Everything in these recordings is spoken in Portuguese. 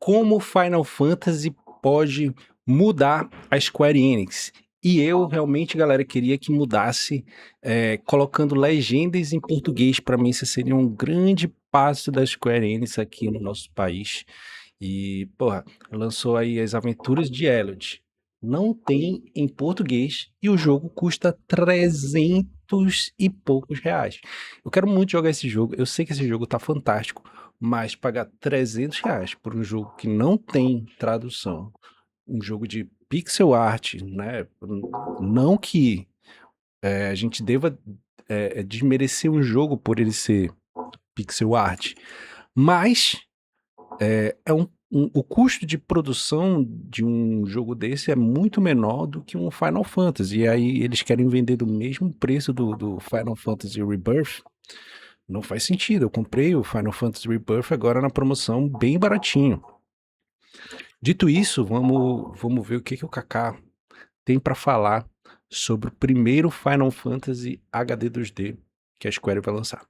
como Final Fantasy pode mudar a Square Enix. E eu realmente, galera, queria que mudasse, colocando legendas em português. Para mim, isso seria um grande passo da Square Enix aqui no nosso país. E, porra, lançou aí as Aventuras de Elliot. Não tem em português e o jogo custa 300 e poucos reais. Eu quero muito jogar esse jogo. Eu sei que esse jogo tá fantástico, mas pagar 300 reais por um jogo que não tem tradução, um jogo de pixel art, né? Não que a gente deva desmerecer um jogo por ele ser pixel art, mas o custo de produção de um jogo desse é muito menor do que um Final Fantasy. E aí eles querem vender do mesmo preço do Final Fantasy Rebirth. Não faz sentido. Eu comprei o Final Fantasy Rebirth agora na promoção bem baratinho. Dito isso, vamos ver o que o Kaká tem para falar sobre o primeiro Final Fantasy HD 2D que a Square vai lançar.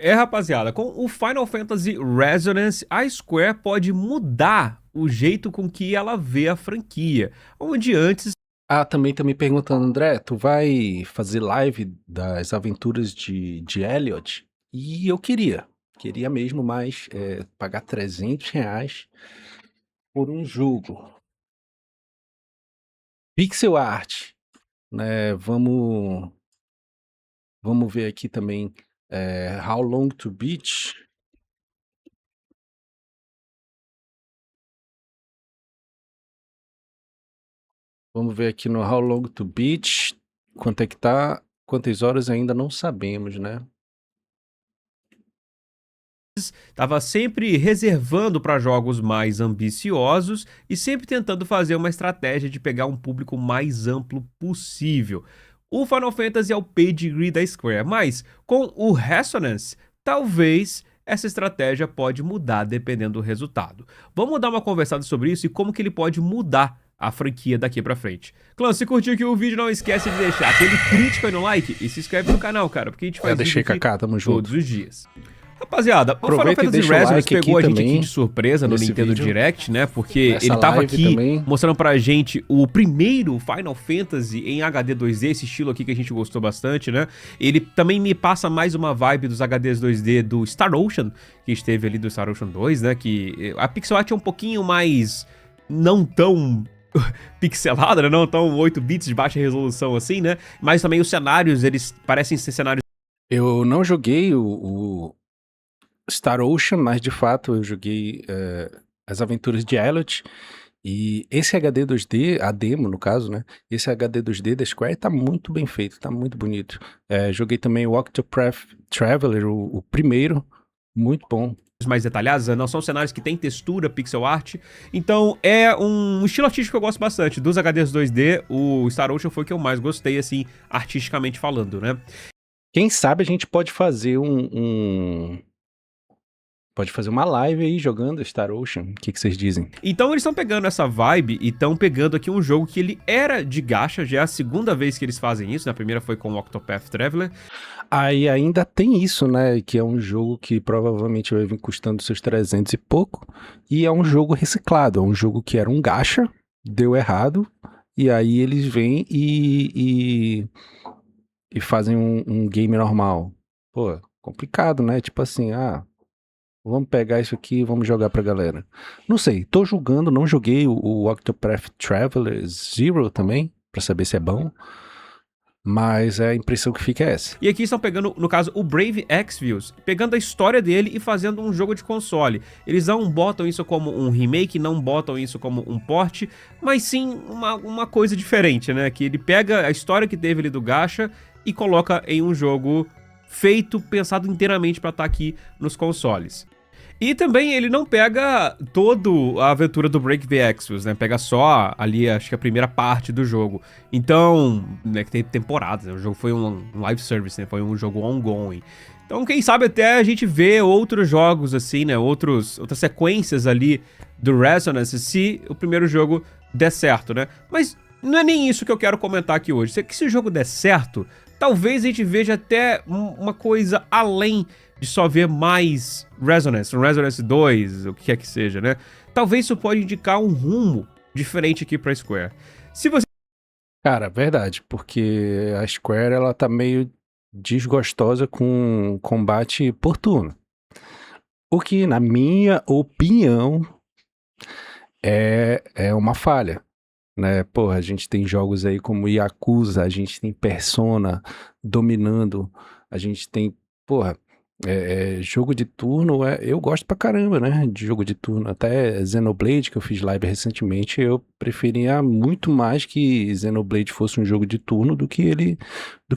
Rapaziada, com o Final Fantasy Resonance, a Square pode mudar o jeito com que ela vê a franquia, onde antes... Também tá me perguntando, André, tu vai fazer live das aventuras de Elliot? E eu queria mesmo, mas pagar 300 reais por um jogo. Pixel art, né? Vamos ver aqui também How Long to Beat. Vamos ver aqui no How Long to Beat, quanto é que tá, quantas horas ainda não sabemos, né? Estava sempre reservando para jogos mais ambiciosos e sempre tentando fazer uma estratégia de pegar um público mais amplo possível. O Final Fantasy é o pedigree da Square, mas com o Resonance, talvez essa estratégia pode mudar dependendo do resultado. Vamos dar uma conversada sobre isso e como que ele pode mudar a franquia daqui pra frente. Clã, se curtiu aqui o vídeo, não esquece de deixar aquele crítico aí no like e se inscreve no canal, cara, porque a gente faz vídeo aqui todos os dias. Rapaziada, o Final Fantasy Resonance pegou a gente aqui de surpresa no Nintendo Direct, né? Porque ele tava aqui mostrando pra gente o primeiro Final Fantasy em HD 2D, esse estilo aqui que a gente gostou bastante, né? Ele também me passa mais uma vibe dos HDs 2D do Star Ocean, que esteve ali do Star Ocean 2, né? Que a pixel art é um pouquinho mais... não tão... pixelada, né? Não tão 8 bits de baixa resolução assim, né? Mas também os cenários, eles parecem ser cenários... Eu não joguei o Star Ocean, mas de fato eu joguei as aventuras de Elliot, e esse HD 2D, a demo no caso, né, esse HD 2D da Square tá muito bem feito, tá muito bonito. Joguei também o Octopath Traveler, o primeiro, muito bom. Mais detalhados, não são cenários que tem textura, pixel art, então é um estilo artístico que eu gosto bastante. Dos HDs 2D, o Star Ocean foi o que eu mais gostei, assim, artisticamente falando, né. Quem sabe a gente pode fazer pode fazer uma live aí jogando Star Ocean, o que vocês dizem? Então eles estão pegando essa vibe e estão pegando aqui um jogo que ele era de gacha, já é a segunda vez que eles fazem isso, né? A primeira foi com o Octopath Traveler. Aí ainda tem isso, né, que é um jogo que provavelmente vai vir custando seus 300 e pouco, e é um jogo reciclado, é um jogo que era um gacha, deu errado, e aí eles vêm e fazem um game normal. Pô, complicado, né, tipo assim, vamos pegar isso aqui e vamos jogar pra galera. Não sei, tô julgando, não joguei o Octopath Traveler Zero também, pra saber se é bom. Mas a impressão que fica é essa. E aqui estão pegando, no caso, o Brave Exvius, pegando a história dele e fazendo um jogo de console. Eles não botam isso como um remake, não botam isso como um port, mas sim uma coisa diferente, né? Que ele pega a história que teve ali do gacha e coloca em um jogo feito, pensado inteiramente para estar aqui nos consoles. E também ele não pega toda a aventura do Brave Exvius, né? Pega só ali, acho que a primeira parte do jogo. Então, né, que tem temporadas, né? O jogo foi um live service, né? Foi um jogo ongoing. Então, quem sabe até a gente vê outros jogos assim, né? Outras sequências ali do Resonance, se o primeiro jogo der certo, né? Mas não é nem isso que eu quero comentar aqui hoje. Se o jogo der certo, talvez a gente veja até uma coisa além de só ver mais Resonance, um Resonance 2, o que quer que seja, né? Talvez isso pode indicar um rumo diferente aqui pra Square. Se você Cara, verdade, porque a Square ela tá meio desgostosa com combate por turno. O que, na minha opinião, é uma falha, né? Porra, a gente tem jogos aí como Yakuza, a gente tem Persona dominando, a gente tem, porra, jogo de turno, eu gosto pra caramba, né? De jogo de turno. Até Xenoblade, que eu fiz live recentemente, eu preferia muito mais que Xenoblade fosse um jogo de turno do que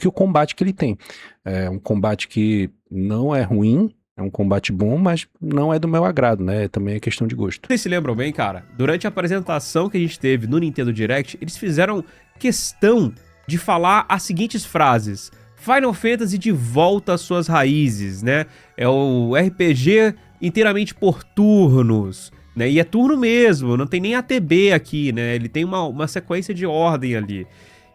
o combate que ele tem. É um combate que não é ruim, é um combate bom, mas não é do meu agrado, né? Também é questão de gosto. vocês se lembram bem, cara, durante a apresentação que a gente teve no Nintendo Direct, eles fizeram questão de falar as seguintes frases: Final Fantasy de volta às suas raízes, né? É o RPG inteiramente por turnos, né? E é turno mesmo, não tem nem ATB aqui, né? Ele tem uma sequência de ordem ali.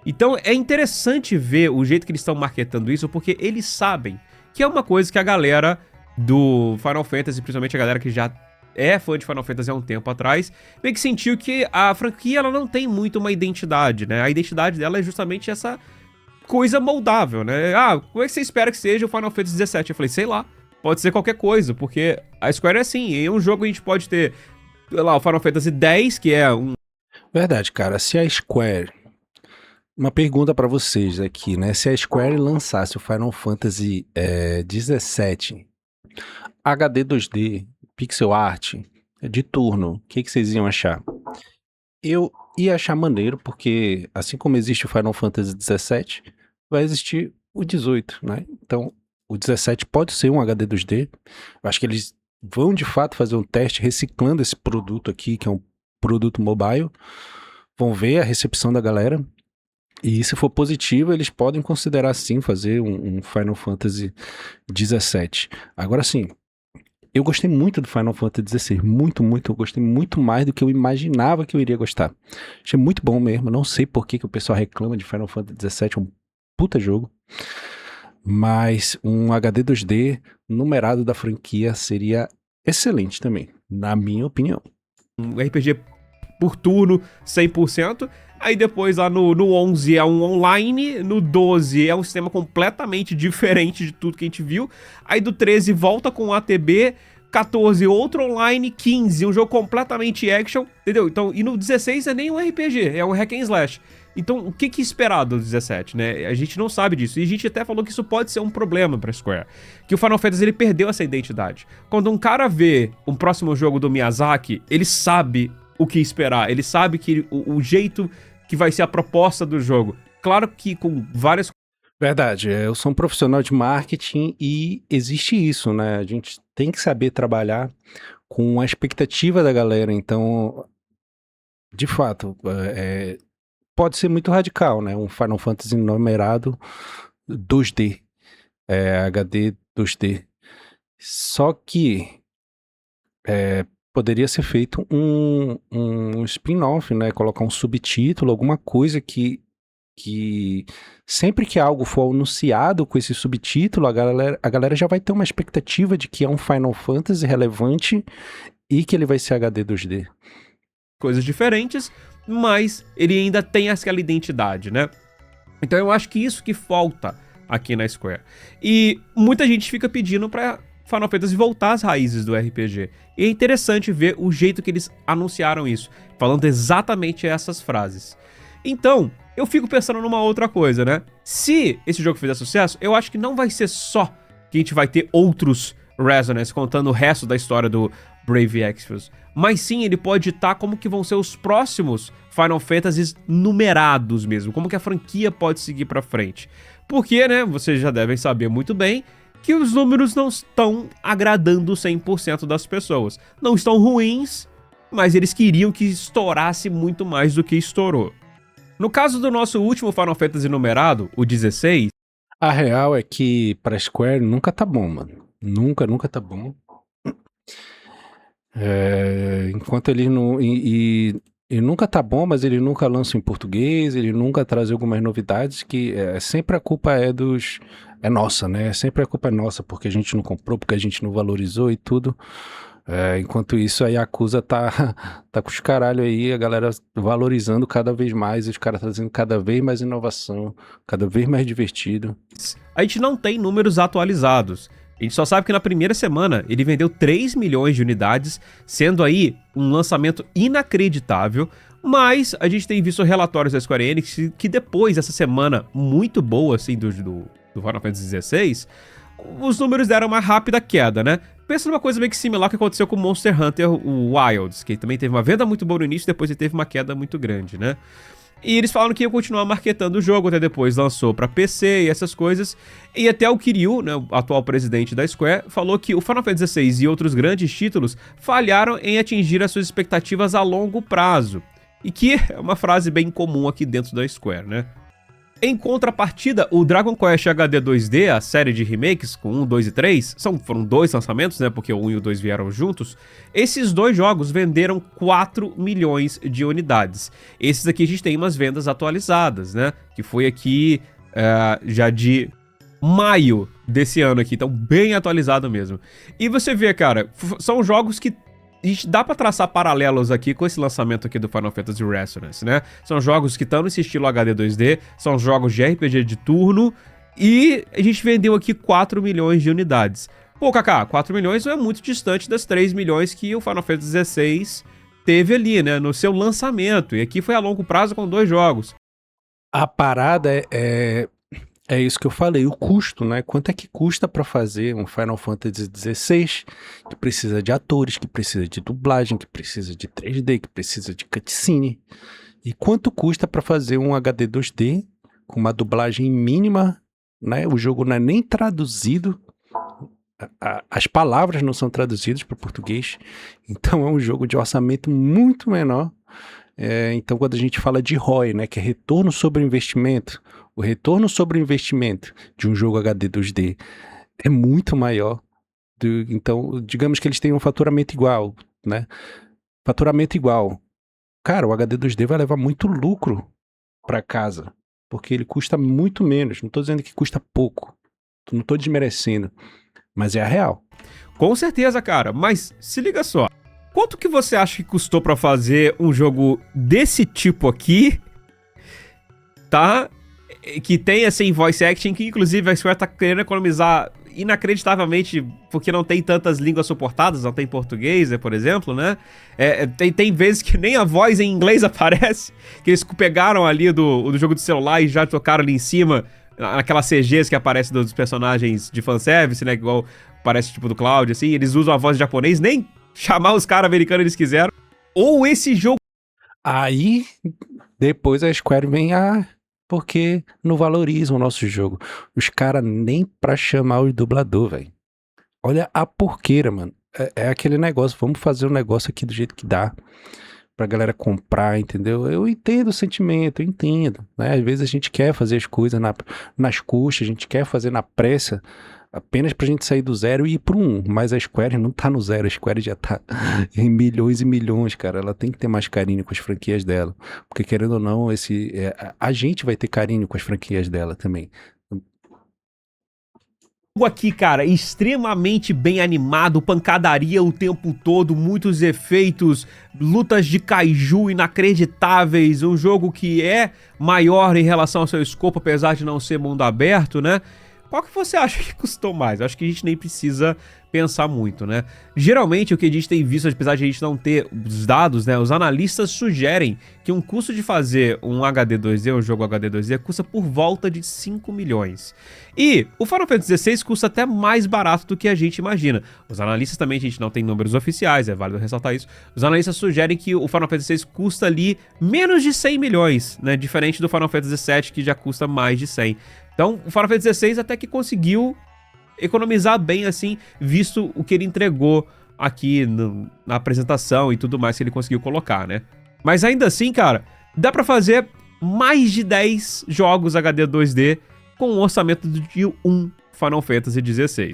Então é interessante ver o jeito que eles estão marketando isso, porque eles sabem que é uma coisa que a galera do Final Fantasy, principalmente a galera que já é fã de Final Fantasy há um tempo atrás, meio que sentiu que a franquia ela não tem muito uma identidade, né? A identidade dela é justamente essa coisa moldável, né? Ah, como é que você espera que seja o Final Fantasy XVII? Eu falei, sei lá, pode ser qualquer coisa, porque a Square é assim, em um jogo a gente pode ter, sei lá, o Final Fantasy X, que é um... Verdade, cara. Se a Square. Uma pergunta pra vocês aqui, né? Se a Square lançasse o Final Fantasy 17 HD 2D, pixel art, de turno, o que vocês iam achar? Eu ia achar maneiro, porque assim como existe o Final Fantasy 17, vai existir o 18, né? Então, o 17 pode ser um HD 2D. Eu acho que eles vão de fato fazer um teste reciclando esse produto aqui, que é um produto mobile. Vão ver a recepção da galera. E se for positivo, eles podem considerar sim fazer um Final Fantasy 17. Agora sim, eu gostei muito do Final Fantasy 16, muito, muito, eu gostei muito mais do que eu imaginava que eu iria gostar. Achei muito bom mesmo, não sei por que o pessoal reclama de Final Fantasy 17, é um puta jogo, mas um HD 2D numerado da franquia seria excelente também, na minha opinião. um RPG por turno 100%. Aí depois lá no 11 é um online, no 12 é um sistema completamente diferente de tudo que a gente viu. Aí do 13 volta com ATB, 14 outro online, 15 um jogo completamente action, entendeu? Então, e no 16 é nem um RPG, é um hack and slash. Então, o que esperar do 17, né? A gente não sabe disso. E a gente até falou que isso pode ser um problema pra Square. Que o Final Fantasy, ele perdeu essa identidade. Quando um cara vê um próximo jogo do Miyazaki, ele sabe o que esperar. Ele sabe que o jeito que vai ser a proposta do jogo. Claro que com várias... Verdade, eu sou um profissional de marketing e existe isso, né? A gente tem que saber trabalhar com a expectativa da galera, então, de fato, pode ser muito radical, né? Um Final Fantasy numerado 2D, HD 2D. Só que poderia ser feito um spin-off, né? Colocar um subtítulo, alguma coisa que sempre que algo for anunciado com esse subtítulo, a galera já vai ter uma expectativa de que é um Final Fantasy relevante e que ele vai ser HD 2D. coisas diferentes, mas ele ainda tem aquela identidade, né? Então eu acho que isso que falta aqui na Square. E muita gente fica pedindo pra Final Fantasy voltar às raízes do RPG. E é interessante ver o jeito que eles anunciaram isso, falando exatamente essas frases. Então, eu fico pensando numa outra coisa, né? Se esse jogo fizer sucesso, eu acho que não vai ser só que a gente vai ter outros Resonance contando o resto da história do Brave Exvius, mas sim, ele pode ditar como que vão ser os próximos Final Fantasies numerados mesmo, como que a franquia pode seguir pra frente. Porque, né, vocês já devem saber muito bem que os números não estão agradando 100% das pessoas. Não estão ruins, mas eles queriam que estourasse muito mais do que estourou. No caso do nosso último Final Fantasy numerado, o 16... A real é que pra Square nunca tá bom, mano. Nunca tá bom. Enquanto ele não... E Ele nunca tá bom, mas ele nunca lança em português, ele nunca traz algumas novidades que sempre a culpa é nossa, né? Sempre a culpa é nossa, porque a gente não comprou, porque a gente não valorizou e tudo. Enquanto isso, a Yakuza tá com os caralho aí, a galera valorizando cada vez mais, os caras trazendo cada vez mais inovação, cada vez mais divertido. A gente não tem números atualizados. A gente só sabe que na primeira semana ele vendeu 3 milhões de unidades, sendo aí um lançamento inacreditável, mas a gente tem visto relatórios da Square Enix que depois dessa semana muito boa assim do Final Fantasy XVI, os números deram uma rápida queda, né? Pensa numa coisa meio que similar que aconteceu com Monster Hunter Wilds, que também teve uma venda muito boa no início, depois ele teve uma queda muito grande, né? E eles falaram que iam continuar marketando o jogo, até depois lançou pra PC e essas coisas. E até o Kiryu, né, o atual presidente da Square, falou que o Final Fantasy XVI e outros grandes títulos falharam em atingir as suas expectativas a longo prazo. E que é uma frase bem comum aqui dentro da Square, né? Em contrapartida, o Dragon Quest HD 2D, a série de remakes com 1, 2 e 3, foram 2 lançamentos, né, porque o 1 e o 2 vieram juntos, esses 2 jogos venderam 4 milhões de unidades. Esses aqui a gente tem umas vendas atualizadas, né, que foi aqui já de maio desse ano aqui, então bem atualizado mesmo. E você vê, cara, são jogos que a gente dá pra traçar paralelos aqui com esse lançamento aqui do Final Fantasy Resonance, né? São jogos que estão nesse estilo HD 2D, são jogos de RPG de turno, e a gente vendeu aqui 4 milhões de unidades. Pô, Kaká, 4 milhões não é muito distante das 3 milhões que o Final Fantasy XVI teve ali, né? No seu lançamento, e aqui foi a longo prazo com 2 jogos. A parada é isso que eu falei, o custo, né? Quanto é que custa pra fazer um Final Fantasy XVI que precisa de atores, que precisa de dublagem, que precisa de 3D, que precisa de cutscene? E quanto custa pra fazer um HD 2D com uma dublagem mínima, né? O jogo não é nem traduzido, as palavras não são traduzidas para o português, então é um jogo de orçamento muito menor. Então, quando a gente fala de ROI, né, que é retorno sobre investimento, o retorno sobre o investimento de um jogo HD 2D é muito maior. Então, digamos que eles têm um faturamento igual, né? Faturamento igual. Cara, o HD 2D vai levar muito lucro para casa, porque ele custa muito menos. Não estou dizendo que custa pouco, não estou desmerecendo, mas é a real. Com certeza, cara, mas se liga só. Quanto que você acha que custou pra fazer um jogo desse tipo aqui, tá? Que tem, assim, voice acting, que inclusive a Square tá querendo economizar inacreditavelmente, porque não tem tantas línguas suportadas, não tem português, né, por exemplo, né? Tem vezes que nem a voz em inglês aparece, que eles pegaram ali do jogo do celular e já tocaram ali em cima, naquelas CGs que aparecem dos personagens de fanservice, né? Igual parece tipo do Cloud, assim, eles usam a voz em japonês, nem chamar os caras americanos eles quiseram. Ou esse jogo... Aí, depois a Square vem, porque não valorizam o nosso jogo. Os caras nem pra chamar o dublador, velho. Olha a porqueira, mano. É aquele negócio, vamos fazer o negócio aqui do jeito que dá, pra galera comprar, entendeu? Eu entendo o sentimento, eu entendo, né? Às vezes a gente quer fazer as coisas nas custas, a gente quer fazer na pressa, apenas pra gente sair do 0 e ir pro 1, mas a Square não tá no 0, a Square já tá em milhões e milhões, cara. Ela tem que ter mais carinho com as franquias dela, porque querendo ou não, a gente vai ter carinho com as franquias dela também. Aqui, cara, extremamente bem animado, pancadaria o tempo todo, muitos efeitos, lutas de kaiju inacreditáveis, um jogo que é maior em relação ao seu escopo, apesar de não ser mundo aberto, né? Qual que você acha que custou mais? Eu acho que a gente nem precisa pensar muito, né? Geralmente o que a gente tem visto, apesar de a gente não ter os dados, né? Os analistas sugerem que um custo de fazer um HD 2D, um jogo HD 2D, custa por volta de 5 milhões. E o Final Fantasy XVI custa até mais barato do que a gente imagina. Os analistas também, a gente não tem números oficiais, é válido ressaltar isso. Os analistas sugerem que o Final Fantasy XVI custa ali menos de 100 milhões, né? Diferente do Final Fantasy VII, que já custa mais de 100. Então, o Final Fantasy XVI até que conseguiu economizar bem, assim, visto o que ele entregou aqui na apresentação e tudo mais que ele conseguiu colocar, né? Mas ainda assim, cara, dá pra fazer mais de 10 jogos HD 2D com um orçamento de um Final Fantasy XVI.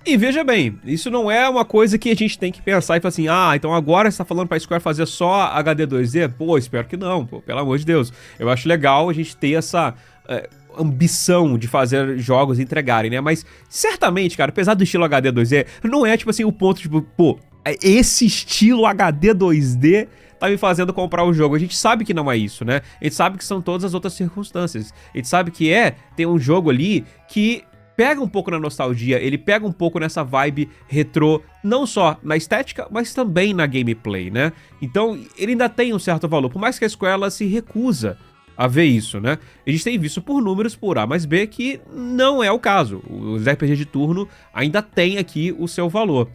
E veja bem, isso não é uma coisa que a gente tem que pensar e falar assim, ah, então agora você tá falando pra Square fazer só HD 2D? Pô, espero que não, pô, pelo amor de Deus. Eu acho legal a gente ter essa ambição de fazer jogos entregarem, né? Mas certamente, cara, apesar do estilo HD 2D, não é tipo assim o ponto, tipo, pô, esse estilo HD 2D tá me fazendo comprar o jogo. A gente sabe que não é isso, né? A gente sabe que são todas as outras circunstâncias. A gente sabe que tem um jogo ali que pega um pouco na nostalgia, ele pega um pouco nessa vibe retrô, não só na estética, mas também na gameplay, né? Então, ele ainda tem um certo valor, por mais que a Square ela se recusa a ver isso, né? A gente tem visto por números, por A mais B, que não é o caso. Os RPGs de turno ainda têm aqui o seu valor.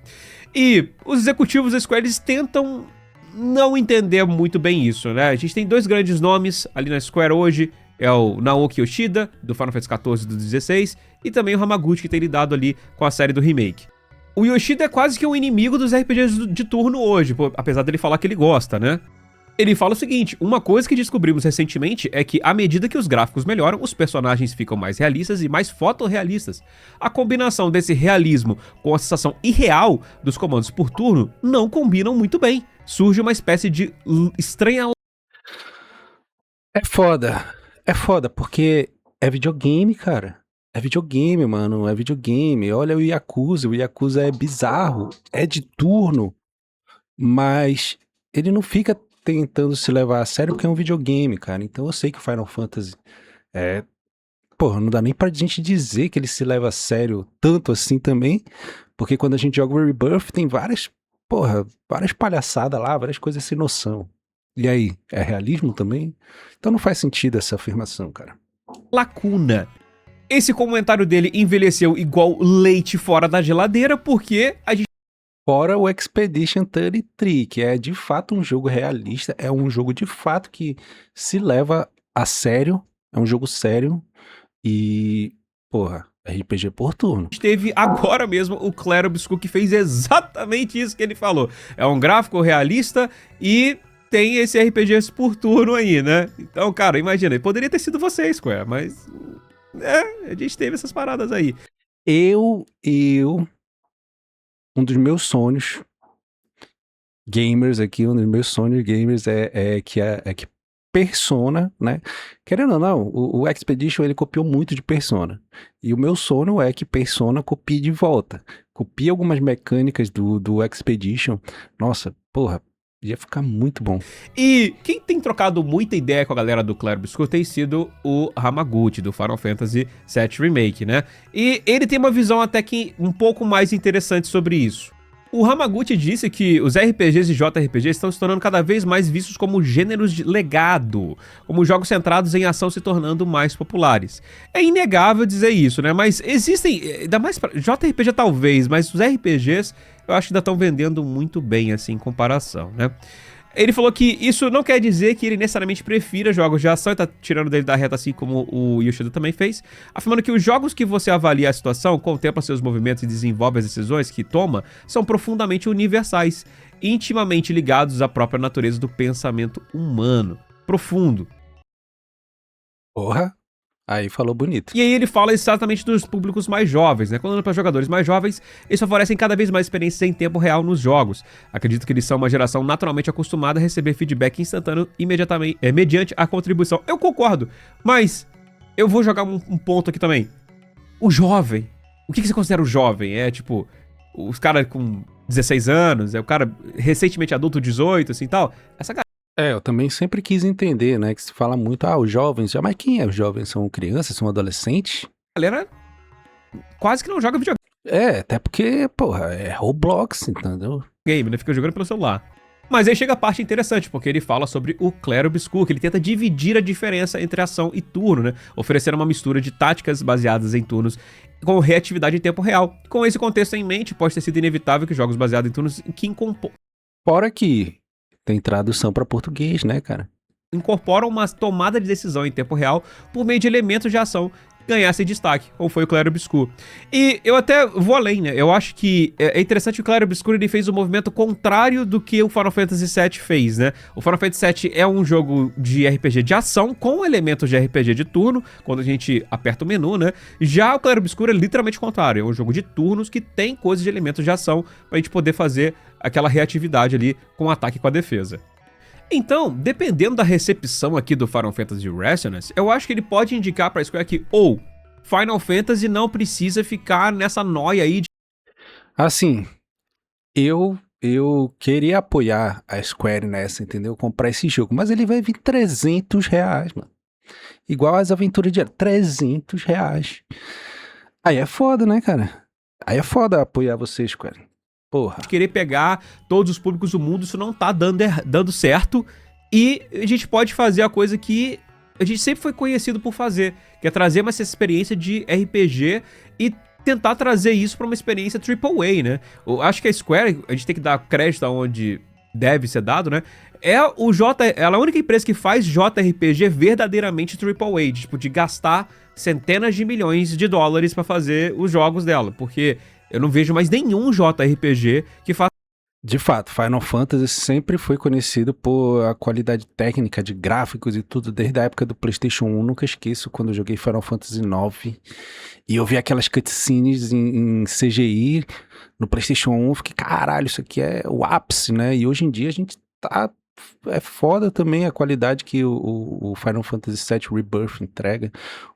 E os executivos da Square, eles tentam não entender muito bem isso, né? A gente tem dois grandes nomes ali na Square hoje, é o Naoki Yoshida, do Final Fantasy XIV e do 16, e também o Hamaguchi, que tem lidado ali com a série do remake. O Yoshida é quase que um inimigo dos RPGs de turno hoje, apesar dele falar que ele gosta, né? Ele fala o seguinte, uma coisa que descobrimos recentemente é que à medida que os gráficos melhoram, os personagens ficam mais realistas e mais fotorrealistas. A combinação desse realismo com a sensação irreal dos comandos por turno não combinam muito bem. Surge uma espécie de estranha... É foda, porque é videogame, cara. É videogame, mano, é videogame. Olha o Yakuza é bizarro, é de turno, mas ele não fica tentando se levar a sério porque é um videogame, cara. Então eu sei que o Final Fantasy é... Porra, não dá nem pra gente dizer que ele se leva a sério tanto assim também, porque quando a gente joga o Rebirth tem várias, porra, várias palhaçadas lá, várias coisas sem noção. E aí, é realismo também? Então não faz sentido essa afirmação, cara. lacuna. Esse comentário dele envelheceu igual leite fora da geladeira, porque a gente... Fora o Expedition 33, que é de fato um jogo realista, é um jogo de fato que se leva a sério, é um jogo sério e, porra, RPG por turno. teve agora mesmo o Clair Obscur, que fez exatamente isso que ele falou. É um gráfico realista e tem esse RPGs por turno aí, né? Então, cara, imagina, poderia ter sido você, Square, mas... a gente teve essas paradas aí. Um dos meus sonhos gamers aqui, um dos meus sonhos gamers é que Persona, né? Querendo ou não, o Expedition ele copiou muito de Persona. E o meu sonho é que Persona copie de volta. Copie algumas mecânicas do Expedition. Nossa, porra, ia ficar muito bom. E quem tem trocado muita ideia com a galera do Clair Obscur tem sido o Hamaguchi, do Final Fantasy VII Remake, né? E ele tem uma visão até que um pouco mais interessante sobre isso. O Hamaguchi disse que os RPGs e JRPGs estão se tornando cada vez mais vistos como gêneros de legado, como jogos centrados em ação se tornando mais populares. É inegável dizer isso, né? Mas existem, ainda mais pra JRPG talvez, mas os RPGs eu acho que ainda estão vendendo muito bem assim em comparação, né? Ele falou que isso não quer dizer que ele necessariamente prefira jogos de ação, e tá tirando dele da reta assim como o Yoshida também fez, afirmando que os jogos que você avalia a situação, contempla seus movimentos e desenvolve as decisões que toma, são profundamente universais, intimamente ligados à própria natureza do pensamento humano. Profundo. Porra, aí falou bonito. E aí ele fala exatamente dos públicos mais jovens, né? Quando para jogadores mais jovens, eles favorecem cada vez mais experiências em tempo real nos jogos. Acredito que eles são uma geração naturalmente acostumada a receber feedback instantâneo imediatamente, mediante a contribuição. Eu concordo, mas eu vou jogar um ponto aqui também. O jovem. O que você considera o jovem? É tipo, os caras com 16 anos, é o cara recentemente adulto, 18, assim tal. Essa galera. Eu também sempre quis entender, né, que se fala muito, os jovens, mas quem é os jovens? São crianças, são adolescentes? Galera quase que não joga videogame, Até porque, porra, é Roblox, entendeu? né? Fica jogando pelo celular. Mas aí chega a parte interessante, porque ele fala sobre o Clair Obscur, que ele tenta dividir a diferença entre ação e turno, né? Oferecendo uma mistura de táticas baseadas em turnos com reatividade em tempo real. Com esse contexto em mente, pode ter sido inevitável que jogos baseados em turnos Fora que tem tradução para português, né, cara? incorporam uma tomada de decisão em tempo real por meio de elementos de ação ganhassem destaque, como foi o Clair Obscur. E eu até vou além, né? Eu acho que é interessante que o Clair Obscur ele fez o movimento contrário do que o Final Fantasy VII fez, né? O Final Fantasy VII é um jogo de RPG de ação com elementos de RPG de turno, quando a gente aperta o menu, né? Já o Clair Obscur é literalmente o contrário, é um jogo de turnos que tem coisas de elementos de ação pra gente poder fazer aquela reatividade ali com o ataque e com a defesa. Então, dependendo da recepção aqui do Final Fantasy Resonance, eu acho que ele pode indicar pra Square que, Final Fantasy não precisa ficar nessa noia aí de... Assim, eu queria apoiar a Square nessa, entendeu? Comprar esse jogo, mas ele vai vir R$300, mano. Igual as aventuras de R$300. Aí é foda, né, cara? Aí é foda apoiar você, Square. Porra. querer pegar todos os públicos do mundo, isso não tá dando certo, e a gente pode fazer a coisa que a gente sempre foi conhecido por fazer, que é trazer essa experiência de RPG e tentar trazer isso pra uma experiência AAA, né? Eu acho que a Square, a gente tem que dar crédito aonde deve ser dado, né? Ela é a única empresa que faz JRPG verdadeiramente AAA, tipo, de gastar centenas de milhões de dólares pra fazer os jogos dela, porque eu não vejo mais nenhum JRPG que faça... De fato, Final Fantasy sempre foi conhecido por a qualidade técnica de gráficos e tudo, desde a época do PlayStation 1. Nunca esqueço quando eu joguei Final Fantasy IX e eu vi aquelas cutscenes em CGI no PlayStation 1. Fiquei, caralho, isso aqui é o ápice, né? E hoje em dia a gente tá... É foda também a qualidade que o Final Fantasy VII Rebirth entrega.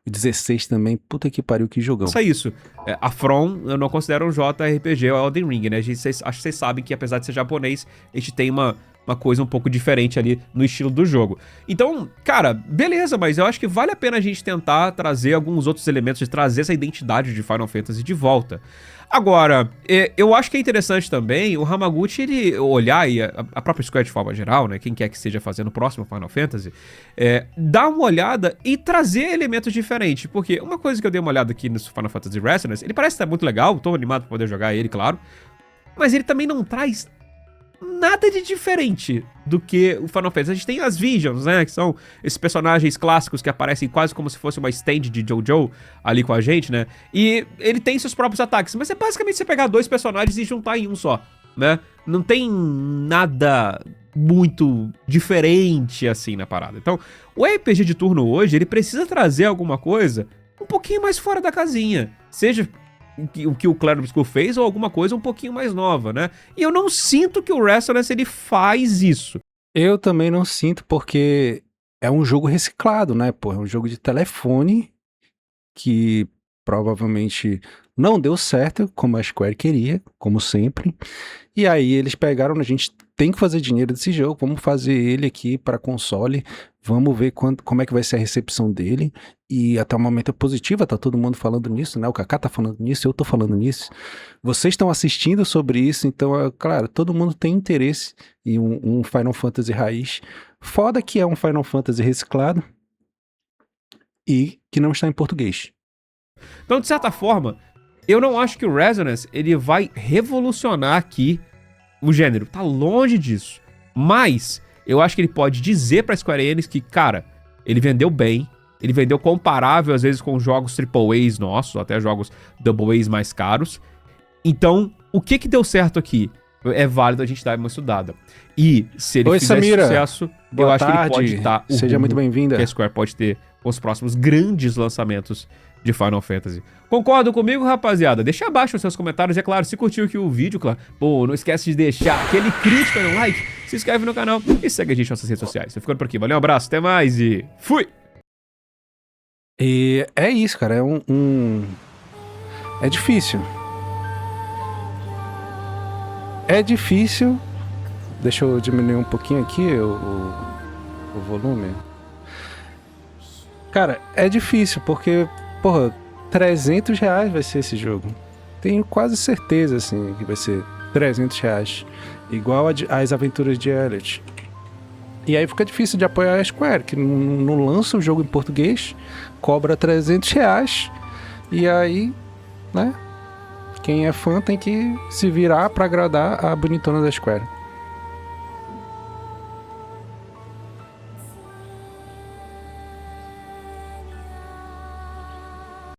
O 16 também, puta que pariu, que jogão. Só isso. A From, eu não considero um JRPG, é o Elden Ring, né? Acho que vocês sabem que, apesar de ser japonês, a gente tem uma coisa um pouco diferente ali no estilo do jogo. Então, cara, beleza, mas eu acho que vale a pena a gente tentar trazer alguns outros elementos, de trazer essa identidade de Final Fantasy de volta. Agora, eu acho que é interessante também o Hamaguchi, ele olhar, e a própria Square de forma geral, né, quem quer que esteja fazendo o próximo Final Fantasy, dar uma olhada e trazer elementos diferentes, porque uma coisa que eu dei uma olhada aqui no Final Fantasy Resonance, ele parece estar muito legal, tô animado pra poder jogar ele, claro, mas ele também não traz nada de diferente do que o Final Fantasy. A gente tem as Visions, né, que são esses personagens clássicos que aparecem quase como se fosse uma stand de JoJo ali com a gente, né, e ele tem seus próprios ataques, mas é basicamente você pegar dois personagens e juntar em um só, né, não tem nada muito diferente assim na parada. Então, o RPG de turno hoje, ele precisa trazer alguma coisa um pouquinho mais fora da casinha, seja o que o Clair Obscur fez ou alguma coisa um pouquinho mais nova, né? E eu não sinto que o Resonance ele faz isso. Eu também não sinto, porque é um jogo reciclado, né, pô? É um jogo de telefone que provavelmente não deu certo como a Square queria, como sempre. E aí eles pegaram, a gente tem que fazer dinheiro desse jogo, vamos fazer ele aqui para console, vamos ver como é que vai ser a recepção dele. E até o momento é positiva, tá todo mundo falando nisso, né? O Kaká tá falando nisso, eu tô falando nisso. Vocês estão assistindo sobre isso, então, claro, todo mundo tem interesse em um Final Fantasy raiz. Foda que é um Final Fantasy reciclado e que não está em português. Então, de certa forma, eu não acho que o Resonance ele vai revolucionar aqui o gênero. Tá longe disso. Mas eu acho que ele pode dizer pra Square Enix que, cara, ele vendeu bem, ele vendeu comparável às vezes com jogos AAAs nossos, até jogos AAAs mais caros. Então, o que deu certo aqui? É válido a gente dar uma estudada. E se ele fizer Samira. sucesso, Boa eu acho tarde. que ele pode dar o Seja rumo muito bem-vinda. que a Square pode ter com os próximos grandes lançamentos de Final Fantasy. Concordam comigo, rapaziada? Deixa abaixo os seus comentários. É claro, se curtiu aqui o vídeo, claro, pô, não esquece de deixar aquele crítico no like, se inscreve no canal e segue a gente nas nossas redes sociais. Tô ficando por aqui. Valeu, um abraço, até mais e fui! E é isso, cara. É difícil. É difícil. Deixa eu diminuir um pouquinho aqui o volume. Cara, é difícil porque, porra, R$300 vai ser esse jogo. Tenho quase certeza, assim, que vai ser R$300. Igual as aventuras de Elliot. E aí fica difícil de apoiar a Square, que não lança o jogo em português, cobra R$300, e aí, né, quem é fã tem que se virar pra agradar a bonitona da Square.